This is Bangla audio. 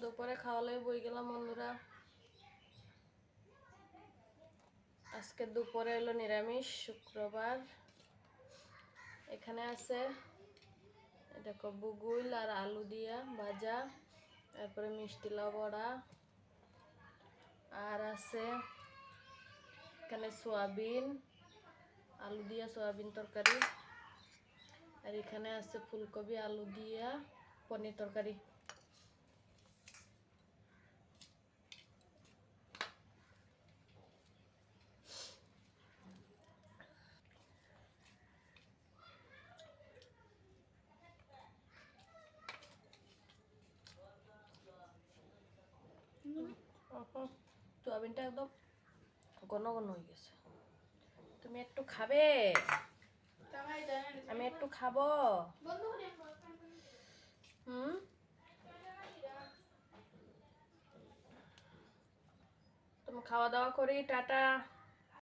দুপুরে খাওয়ালে বই গেলাম বন্ধুরা। আজকে দুপুরে হলো নিরামিষ, শুক্রবার। এখানে আছে দেখো বুগুল আর আলু দিয়া ভাজা, তারপরে মিষ্টি লাউ বড়া, আর আছে এখানে সোয়াবিন, আলু দিয়া সোয়াবিন তরকারি, আর এখানে আছে ফুলকপি আলু দিয়া পনির তরকারি। সোয়াবিনটা একদম ঘন ঘন হয়ে গেছে। তুমি একটু খাবে? আমি একটু খাবো। তুমি খাওয়া দাওয়া করি, টাটা।